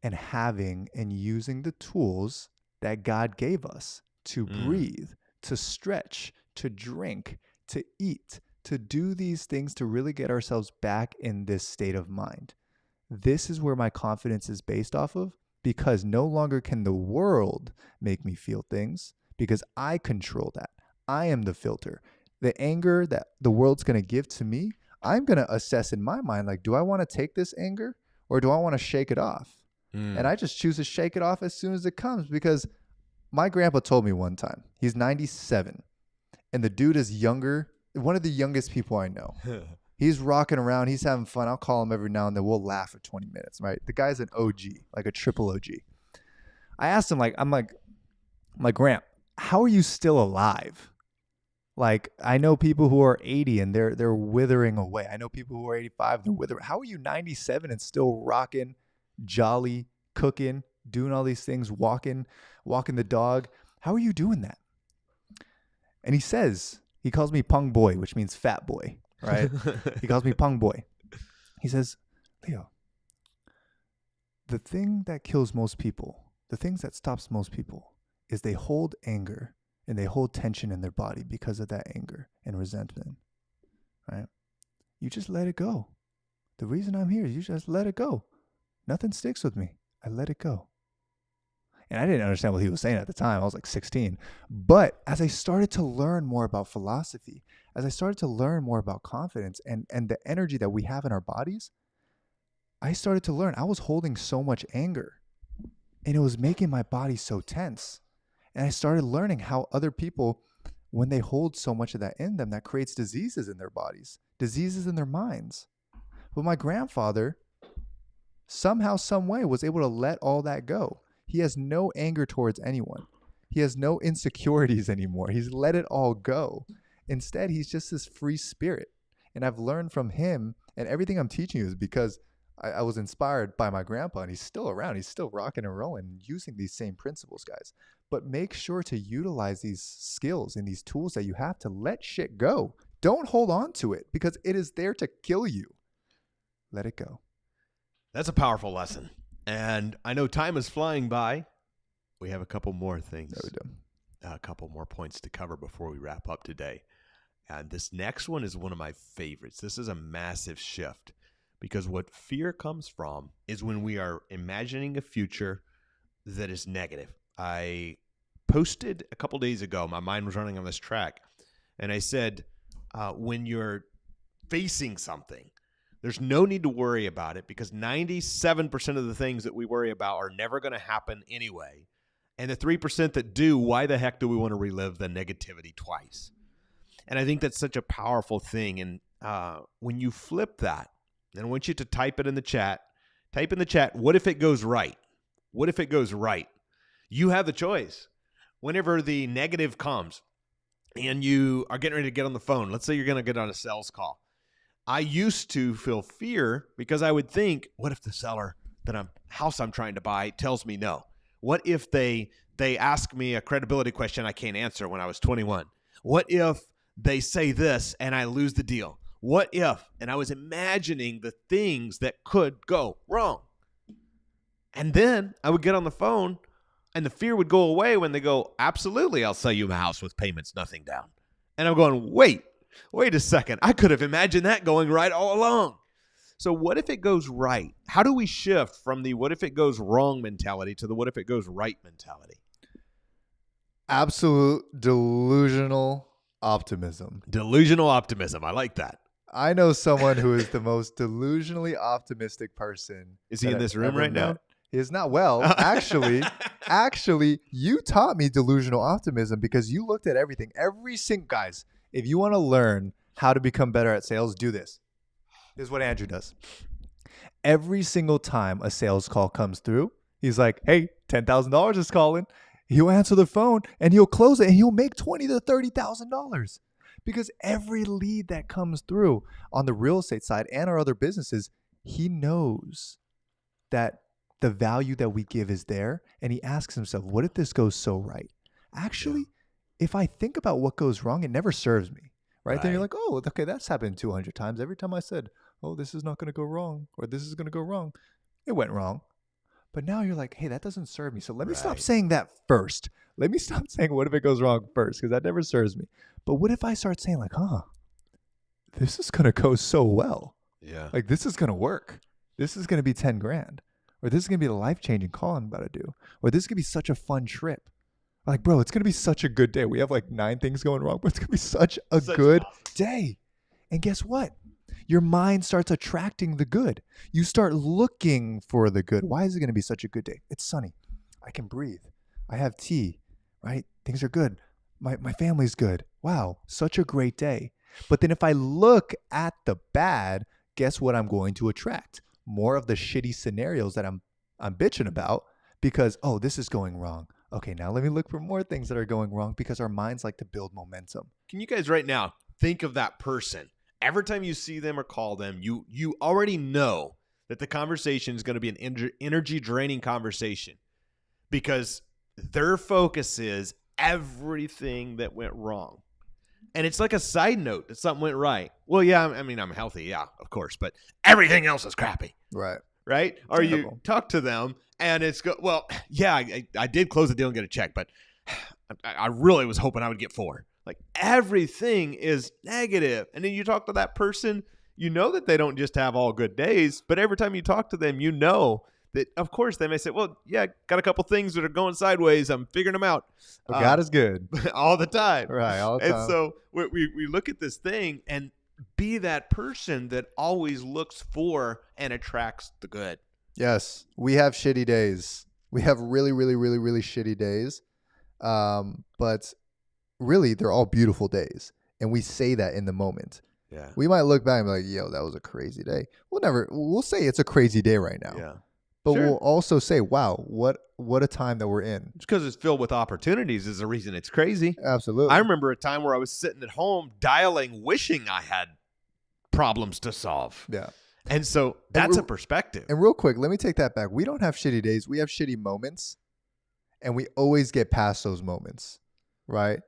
and having and using the tools that God gave us to breathe, to stretch, to drink, to eat, to do these things, to really get ourselves back in this state of mind. This is where my confidence is based off of, because no longer can the world make me feel things, because I control that. I am the filter. The anger that the world's going to give to me, I'm going to assess in my mind, like, do I want to take this anger or do I want to shake it off? And I just choose to shake it off as soon as it comes, because my grandpa told me one time, he's 97, and the dude is younger, one of the youngest people I know. He's rocking around. He's having fun. I'll call him every now and then. We'll laugh for 20 minutes, right? The guy's an OG, like a triple OG. I asked him, I'm like, Gramp, how are you still alive? Like, I know people who are 80 and they're withering away. I know people who are 85, they're withering. How are you 97 and still rocking, jolly, cooking, doing all these things, walking the dog? How are you doing that? And he calls me Pung Boy, which means fat boy. Right? He calls me Pung Boy. He says, Leo, the thing that kills most people, the things that stops most people, is they hold anger and they hold tension in their body because of that anger and resentment. Right? You just let it go. The reason I'm here is you just let it go. Nothing sticks with me. I let it go. And I didn't understand what he was saying at the time. I was like 16. But as I started to learn more about philosophy, as I started to learn more about confidence and the energy that we have in our bodies, I started to learn I was holding so much anger and it was making my body so tense. And I started learning how other people, when they hold so much of that in them, that creates diseases in their bodies, diseases in their minds. But my grandfather, somehow, some way, was able to let all that go. He has no anger towards anyone. He has no insecurities anymore. He's let it all go. Instead, he's just this free spirit. And I've learned from him, and everything I'm teaching you is because I was inspired by my grandpa, and he's still around. He's still rocking and rolling, using these same principles, guys. But make sure to utilize these skills and these tools that you have to let shit go. Don't hold on to it, because it is there to kill you. Let it go. That's a powerful lesson. And I know time is flying by. We have a couple more things. There we go. A couple more points to cover before we wrap up today. And this next one is one of my favorites. This is a massive shift, because what fear comes from is when we are imagining a future that is negative. I posted a couple days ago, my mind was running on this track, and I said, when you're facing something, there's no need to worry about it, because 97% of the things that we worry about are never going to happen anyway. And the 3% that do, why the heck do we want to relive the negativity twice? And I think that's such a powerful thing. And when you flip that, and I want you to type it in the chat, what if it goes right? What if it goes right? You have the choice. Whenever the negative comes and you are getting ready to get on the phone, let's say you're going to get on a sales call. I used to feel fear because I would think, what if the seller house I'm trying to buy tells me no? What if they ask me a credibility question I can't answer when I was 21? What if they say this and I lose the deal? What if? And I was imagining the things that could go wrong. And then I would get on the phone and the fear would go away when they go, absolutely, I'll sell you a house with payments, nothing down. And I'm going, wait. Wait a second. I could have imagined that going right all along. So what if it goes right? How do we shift from the what if it goes wrong mentality to the what if it goes right mentality? Absolute delusional optimism. Delusional optimism. I like that. I know someone who is the most delusionally optimistic person. Is he in this room right now? He is not. Well, actually, you taught me delusional optimism because you looked at everything. Every single guys, if you want to learn how to become better at sales, do this. This is what Andrew does. Every single time a sales call comes through, he's like, "Hey, $10,000 is calling." He'll answer the phone and he'll close it and he'll make $20,000 to $30,000 because every lead that comes through on the real estate side and our other businesses, he knows that the value that we give is there, and he asks himself, "What if this goes so right? Actually, if I think about what goes wrong, it never serves me." Right? Then you're like, "Oh, okay, that's happened 200 times. Every time I said, oh, this is not going to go wrong, or this is going to go wrong, it went wrong." But now you're like, "Hey, that doesn't serve me. So let me stop saying that first. Let me stop saying what if it goes wrong first, because that never serves me. But what if I start saying like, this is going to go so well. Yeah. Like this is going to work. This is going to be 10 grand. Or this is going to be the life-changing call I'm about to do. Or this is going to be such a fun trip. Like, bro, it's going to be such a good day. We have like 9 things going wrong, but it's going to be such a good day." And guess what? Your mind starts attracting the good. You start looking for the good. Why is it going to be such a good day? It's sunny. I can breathe. I have tea, right? Things are good. My family's good. Wow, such a great day. But then if I look at the bad, guess what I'm going to attract? More of the shitty scenarios that I'm bitching about because, oh, this is going wrong. Okay, now let me look for more things that are going wrong because our minds like to build momentum. Can you guys right now think of that person? Every time you see them or call them, you already know that the conversation is going to be an energy draining conversation because their focus is everything that went wrong. And it's like a side note that something went right. Well, yeah, I mean, I'm healthy, yeah, of course, but everything else is crappy. Right. Right? Or you talk to them and it's well, yeah, I did close the deal and get a check, but I really was hoping I would get 4. Like everything is negative. And then you talk to that person, you know that they don't just have all good days, but every time you talk to them, you know that, of course, they may say, well, yeah, got a couple things that are going sideways. I'm figuring them out. But God is good. All the time. Right, all the time. And so we look at this thing and be that person that always looks for and attracts the good. Yes, we have shitty days. We have really, really, really, really shitty days. But really, they're all beautiful days. And we say that in the moment. Yeah. We might look back and be like, yo, that was a crazy day. We'll say it's a crazy day right now. Yeah. But we'll also say, wow, what a time that we're in. Just because it's filled with opportunities is the reason it's crazy. Absolutely. I remember a time where I was sitting at home dialing, wishing I had problems to solve. Yeah. And so that's a perspective. And real quick, let me take that back. We don't have shitty days. We have shitty moments. And we always get past those moments. Right?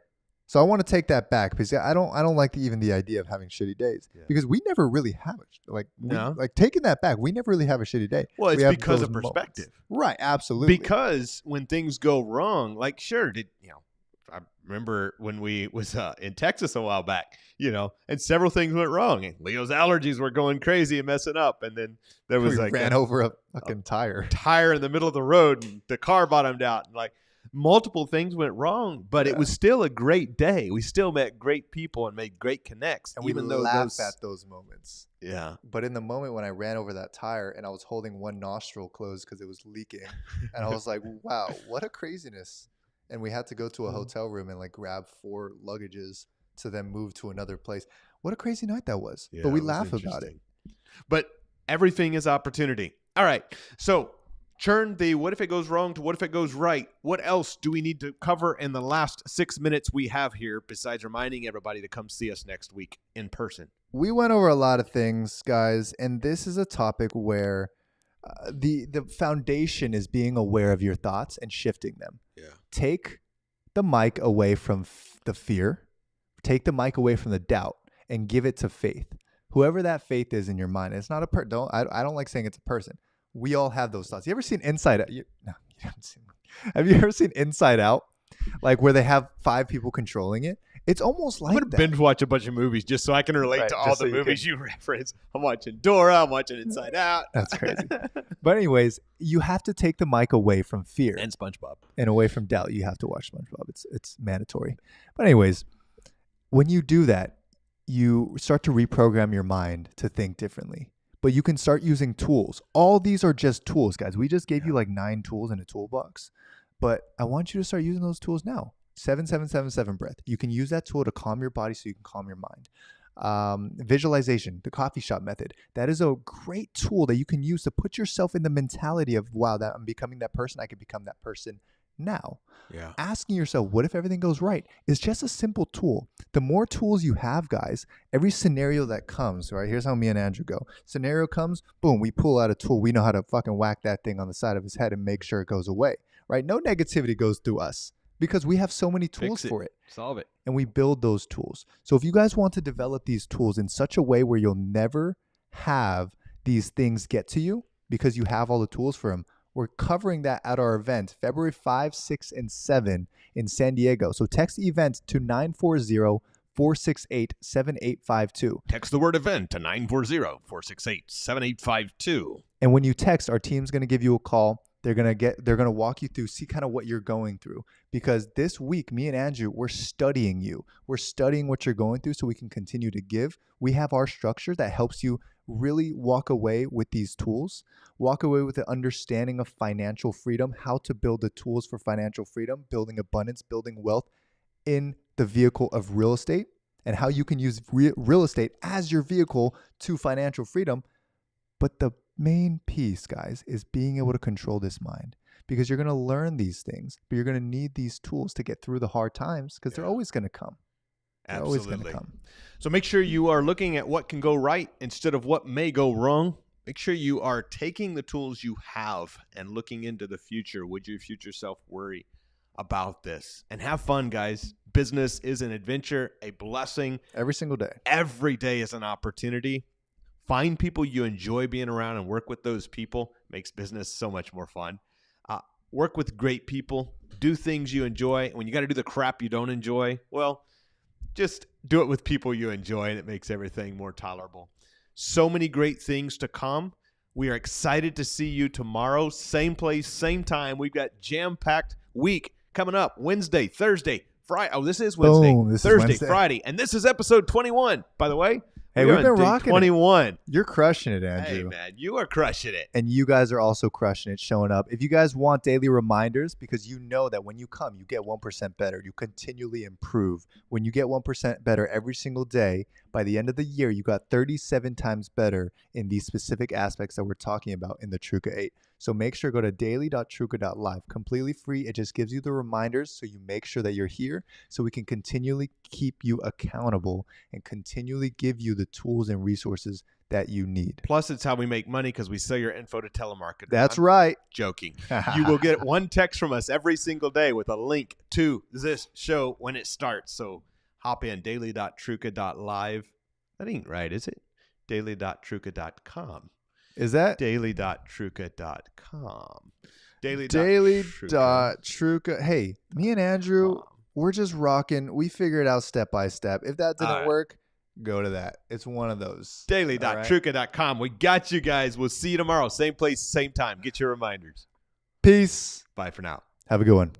So I want to take that back because I don't like even the idea of having shitty days because we never really have it. Like taking that back, we never really have a shitty day. Well, it's because of perspective. Moments. Right, absolutely. Because when things go wrong, like I remember when we was in Texas a while back, and several things went wrong. And Leo's allergies were going crazy and messing up, and then there was ran over a fucking tire in the middle of the road, and the car bottomed out, and multiple things went wrong, but it was still a great day. We still met great people and made great connects. And we laugh at those moments. Yeah. But in the moment when I ran over that tire and I was holding one nostril closed because it was leaking, and I was like, wow, what a craziness. And we had to go to a hotel room and grab 4 luggages to then move to another place. What a crazy night that was. Yeah, but we laugh about it. But everything is opportunity. All right. So turn the what if it goes wrong to what if it goes right. What else do we need to cover in the last 6 minutes we have here besides reminding everybody to come see us next week in person? We went over a lot of things, guys, and this is a topic where the foundation is being aware of your thoughts and shifting them. Yeah. Take the mic away from the fear. Take the mic away from the doubt and give it to faith. Whoever that faith is in your mind. It's not a I don't like saying it's a person. We all have those thoughts. You ever seen Inside Out? No, you haven't seen. Have you ever seen Inside Out? Where they have 5 people controlling it, It's almost I'm like going to that. binge watch a bunch of movies just so I can relate Right, to all just the so you movies you reference. I'm watching Dora. I'm watching Inside Out. That's crazy. But anyways, you have to take the mic away from fear And SpongeBob. and away from doubt. You have to watch SpongeBob. It's mandatory. But anyways, when you do that, you start to reprogram your mind to think differently. But you can start using tools. All these are just tools, guys. We just gave you like 9 tools in a toolbox. But I want you to start using those tools now. 7777 breath. You can use that tool to calm your body so you can calm your mind. Visualization, the coffee shop method. That is a great tool that you can use to put yourself in the mentality of, wow, that I'm becoming that person. I can become that person now. Yeah. Asking yourself, what if everything goes right, is just a simple tool. The more tools you have, guys, every scenario that comes, right? Here's how me and Andrew go. Scenario comes, boom, we pull out a tool. We know how to fucking whack that thing on the side of his head and make sure it goes away, right? No negativity goes through us because we have so many tools for it. Solve it. And we build those tools. So if you guys want to develop these tools in such a way where you'll never have these things get to you because you have all the tools for them, we're covering that at our event, February 5, 6, and 7 in San Diego. So text event to 940-468-7852. Text the word event to 940-468-7852. And when you text, our team's going to give you a call. They're going to walk you through, see kind of what you're going through. Because this week, me and Andrew, we're studying you. We're studying what you're going through so we can continue to give. We have our structure that helps you really walk away with these tools, walk away with the understanding of financial freedom, how to build the tools for financial freedom, building abundance, building wealth in the vehicle of real estate, and how you can use real estate as your vehicle to financial freedom. But the main piece, guys, is being able to control this mind, because you're going to learn these things, but you're going to need these tools to get through the hard times, because they're always going to come. They're always going to come. So make sure you are looking at what can go right instead of what may go wrong. Make sure you are taking the tools you have and looking into the future. Would your future self worry about this? And have fun, guys. Business is an adventure, a blessing. Every single day. Every day is an opportunity. Find people you enjoy being around and work with those people. Makes business so much more fun. Work with great people. Do things you enjoy. When you got to do the crap you don't enjoy, well, just do it with people you enjoy, and it makes everything more tolerable. So many great things to come. We are excited to see you tomorrow. Same place, same time. We've got jam-packed week coming up. Wednesday, Thursday, Friday. Oh, this is Wednesday. Boom, this is Thursday, Wednesday. Friday. And this is episode 21, by the way. Hey, We we've are been on day rocking 21. it. You're crushing it, Andrew. Hey, man, you are crushing it. And you guys are also crushing it, showing up. If you guys want daily reminders, because you know that when you come, you get 1% better. You continually improve. When you get 1% better every single day, by the end of the year, you got 37 times better in these specific aspects that we're talking about in the Truca 8. So make sure go to daily.truca.live. Completely free. It just gives you the reminders so you make sure that you're here so we can continually keep you accountable and continually give you the tools and resources that you need. Plus, it's how we make money because we sell your info to telemarketers. That's right. Joking. You will get one text from us every single day with a link to this show when it starts. So hop in, daily.truca.live. That ain't right, is it? daily.truca.com. Is that? daily.truca.com. Daily.truca. Hey, me and Andrew, we're just rocking. We figure it out step by step. If that didn't work, go to that. It's one of those. Daily.truca.com. We got you guys. We'll see you tomorrow. Same place, same time. Get your reminders. Peace. Bye for now. Have a good one.